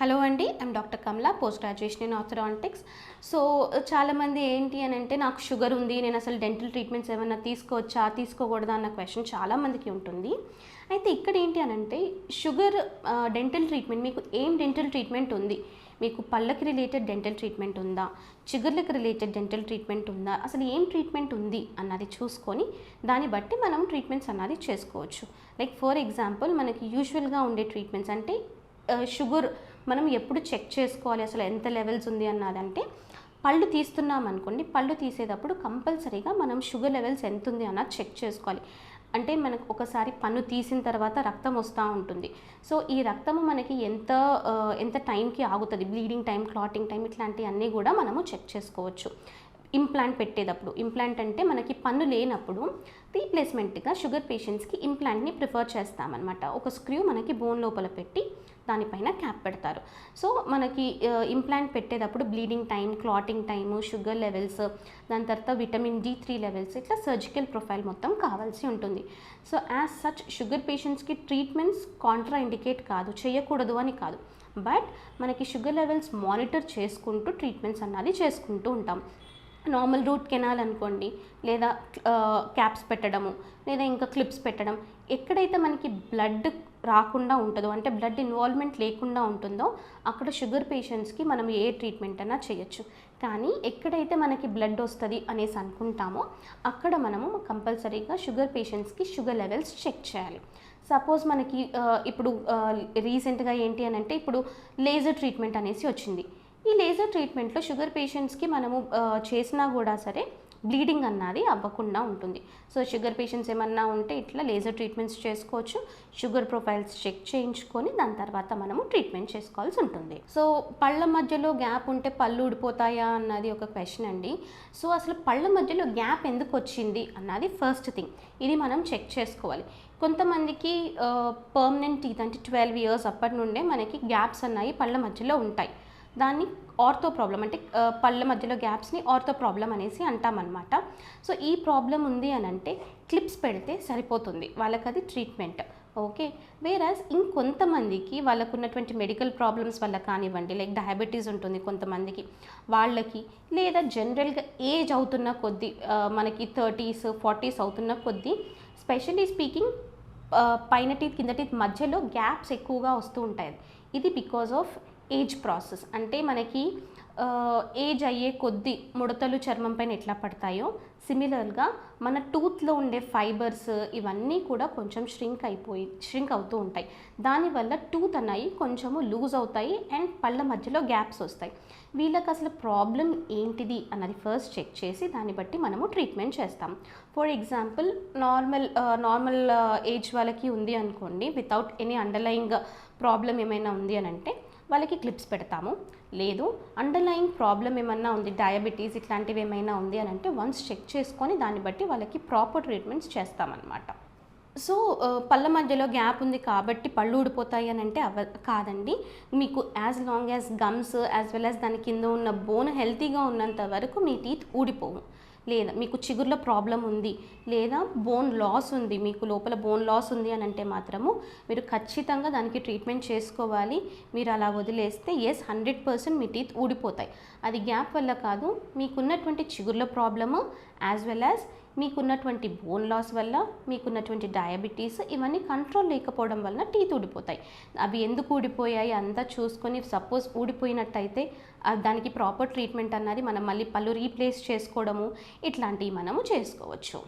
Hello అండి, I'm doctor Kamala, post graduation in orthodontics. So చాలామంది ఏంటి అని అంటే నాకు షుగర్ ఉంది, నేను అసలు డెంటల్ ట్రీట్మెంట్స్ ఏమైనా తీసుకోవచ్చా తీసుకోకూడదా అన్న క్వశ్చన్ చాలామందికి ఉంటుంది. అయితే ఇక్కడ ఏంటి అని అంటే షుగర్ డెంటల్ ట్రీట్మెంట్, మీకు ఏం డెంటల్ ట్రీట్మెంట్ ఉంది, మీకు పళ్ళకి రిలేటెడ్ డెంటల్ ట్రీట్మెంట్ ఉందా, చిగుర్లకు రిలేటెడ్ డెంటల్ ట్రీట్మెంట్ ఉందా, అసలు ఏం ట్రీట్మెంట్ ఉంది అన్నది చూసుకొని దాన్ని బట్టి మనం ట్రీట్మెంట్స్ అన్నది చేసుకోవచ్చు. లైక్ ఫర్ ఎగ్జాంపుల్ మనకి యూజువల్గా ఉండే ట్రీట్మెంట్స్ అంటే షుగర్ మనం ఎప్పుడు చెక్ చేసుకోవాలి, అసలు ఎంత లెవెల్స్ ఉంది అన్నదంటే పళ్ళు తీస్తున్నాం అనుకోండి, పళ్ళు తీసేటప్పుడు కంపల్సరీగా మనం షుగర్ లెవెల్స్ ఎంత ఉంది అన్నది చెక్ చేసుకోవాలి. అంటే మనకు ఒకసారి పన్ను తీసిన తర్వాత రక్తం వస్తూ ఉంటుంది. సో ఈ రక్తము మనకి ఎంత టైంకి ఆగుతుంది, బ్లీడింగ్ టైం, క్లాటింగ్ టైం, ఇట్లాంటివన్నీ కూడా మనము చెక్ చేసుకోవచ్చు. ఇంప్లాంట్ పెట్టేటప్పుడు, ఇంప్లాంట్ అంటే మనకి పన్ను లేనప్పుడు రీప్లేస్మెంట్గా షుగర్ పేషెంట్స్కి ఇంప్లాంట్ని ప్రిఫర్ చేస్తామన్నమాట. ఒక స్క్రూ మనకి బోన్ లోపల పెట్టి దానిపైన క్యాప్ పెడతారు. సో మనకి ఇంప్లాంట్ పెట్టేటప్పుడు bleeding time, clotting time, sugar levels, దాని తర్వాత విటమిన్ D3 లెవెల్స్, ఇట్లా సర్జికల్ ప్రొఫైల్ మొత్తం కావాల్సి ఉంటుంది. సో యాజ్ సచ్ షుగర్ పేషెంట్స్కి ట్రీట్మెంట్స్ కాంట్రా ఇండికేట్ కాదు, చేయకూడదు అని కాదు, బట్ మనకి షుగర్ లెవెల్స్ మానిటర్ చేసుకుంటూ ట్రీట్మెంట్స్ అన్నది చేసుకుంటూ ఉంటాం. నార్మల్ రూట్ కెనాల్ అనుకోండి, లేదా క్యాప్స్ పెట్టడము, లేదా ఇంకా క్లిప్స్ పెట్టడం, ఎక్కడైతే మనకి బ్లడ్ రాకుండా ఉంటుందో, అంటే బ్లడ్ ఇన్వాల్వ్మెంట్ లేకుండా ఉంటుందో అక్కడ షుగర్ పేషెంట్స్కి మనం ఏ ట్రీట్మెంట్ అయినా చేయొచ్చు. కానీ ఎక్కడైతే మనకి బ్లడ్ వస్తుంది అనేసి అనుకుంటామో అక్కడ మనము కంపల్సరీగా షుగర్ పేషెంట్స్కి షుగర్ లెవెల్స్ చెక్ చేయాలి. సపోజ్ మనకి ఇప్పుడు రీసెంట్గా ఏంటి అని అంటే ఇప్పుడు లేజర్ ట్రీట్మెంట్ అనేసి వచ్చింది. ఈ లేజర్ ట్రీట్మెంట్లో షుగర్ పేషెంట్స్కి మనము చేసినా కూడా సరే బ్లీడింగ్ అన్నది అవ్వకుండా ఉంటుంది. సో షుగర్ పేషెంట్స్ ఏమన్నా ఉంటే ఇట్లా లేజర్ ట్రీట్మెంట్స్ చేసుకోవచ్చు, షుగర్ ప్రొఫైల్స్ చెక్ చేయించుకొని దాని తర్వాత మనము ట్రీట్మెంట్ చేసుకోవాల్సి ఉంటుంది. సో పళ్ళ మధ్యలో గ్యాప్ ఉంటే పళ్ళు ఊడిపోతాయా అన్నది ఒక క్వశ్చన్ అండి. సో అసలు పళ్ళ మధ్యలో గ్యాప్ ఎందుకు వచ్చింది అన్నది ఫస్ట్ థింగ్, ఇది మనం చెక్ చేసుకోవాలి. కొంతమందికి పర్మనెంట్ టీత్ అంటే 12 ఇయర్స్ అప్పటి నుండే మనకి గ్యాప్స్ అన్నాయి పళ్ళ మధ్యలో ఉంటాయి. దాన్ని ఆర్థో ప్రాబ్లం అంటే పళ్ళ మధ్యలో గ్యాప్స్ని ఆర్థో ప్రాబ్లం అనేసి అంటామన్నమాట. సో ఈ ప్రాబ్లం ఉంది అని అంటే క్లిప్స్ పెడితే సరిపోతుంది, వాళ్ళకి అది ట్రీట్మెంట్. ఓకే, వేరాజ్ ఇంకొంతమందికి వాళ్ళకున్నటువంటి మెడికల్ ప్రాబ్లమ్స్ వల్ల కానివ్వండి, లైక్ డయాబెటీస్ ఉంటుంది కొంతమందికి, వాళ్ళకి, లేదా జనరల్గా ఏజ్ అవుతున్న కొద్దీ మనకి 30s 40s అవుతున్న కొద్దీ స్పెషలీ స్పీకింగ్ పైన టీత్ కింద టీత్ మధ్యలో గ్యాప్స్ ఎక్కువగా వస్తూ ఉంటాయి. ఇది బికాజ్ ఆఫ్ ఏజ్ ప్రాసెస్. అంటే మనకి ఏజ్ అయ్యే కొద్దీ ముడతలు చర్మం పైన ఎట్లా పడతాయో సిమిలర్గా మన టూత్లో ఉండే ఫైబర్స్ ఇవన్నీ కూడా కొంచెం ష్రింక్ అవుతూ ఉంటాయి. దానివల్ల టూత్ అన్నవి కొంచెము లూజ్ అవుతాయి అండ్ పళ్ళ మధ్యలో గ్యాప్స్ వస్తాయి. వీళ్ళకి అసలు ప్రాబ్లం ఏంటిది అన్నది ఫస్ట్ చెక్ చేసి దాన్ని బట్టి మనము ట్రీట్మెంట్ చేస్తాం. ఫర్ ఎగ్జాంపుల్ నార్మల్ ఏజ్ వాళ్ళకి ఉంది అనుకోండి, వితౌట్ ఎనీ అండర్లయింగ్ ప్రాబ్లం ఏమైనా ఉంది అని అంటే వాళ్ళకి క్లిప్స్ పెడతాము. లేదు అండర్లయింగ్ ప్రాబ్లం ఏమన్నా ఉంది, డయాబెటీస్ ఇట్లాంటివి ఏమైనా ఉంది అని అంటే వన్స్ చెక్ చేసుకొని దాన్ని బట్టి వాళ్ళకి ప్రాపర్ ట్రీట్మెంట్స్ చేస్తామన్నమాట. సో పళ్ళ మధ్యలో గ్యాప్ ఉంది కాబట్టి పళ్ళు ఊడిపోతాయి అని అంటే కాదండి. మీకు as long as gums as well as దాని కింద ఉన్న బోన్ హెల్తీగా ఉన్నంత వరకు మీ టీత్ ఊడిపోవు. లేదా మీకు చిగుర్ల ప్రాబ్లం ఉంది, లేదా బోన్ లాస్ ఉంది, మీకు లోపల బోన్ లాస్ ఉంది అని అంటే మాత్రము మీరు ఖచ్చితంగా దానికి ట్రీట్మెంట్ చేసుకోవాలి. మీరు అలా వదిలేస్తే 100% మీ టీత్ ఊడిపోతాయి. అది గ్యాప్ వల్ల కాదు, మీకున్నటువంటి చిగుర్ల ప్రాబ్లము యాజ్ వెల్ యాజ్ మీకున్నటువంటి బోన్ లాస్ వల్ల, మీకున్నటువంటి డయాబెటీస్ ఇవన్నీ కంట్రోల్ లేకపోవడం వలన టీత్ ఊడిపోతాయి. అవి ఎందుకు ఊడిపోయాయి అంతా చూసుకొని, సపోజ్ ఊడిపోయినట్టయితే దానికి ప్రాపర్ ట్రీట్మెంట్ అన్నది మనం మళ్ళీ పళ్ళు రీప్లేస్ చేసుకోవడము ఇట్లాంటివి మనము చేసుకోవచ్చు.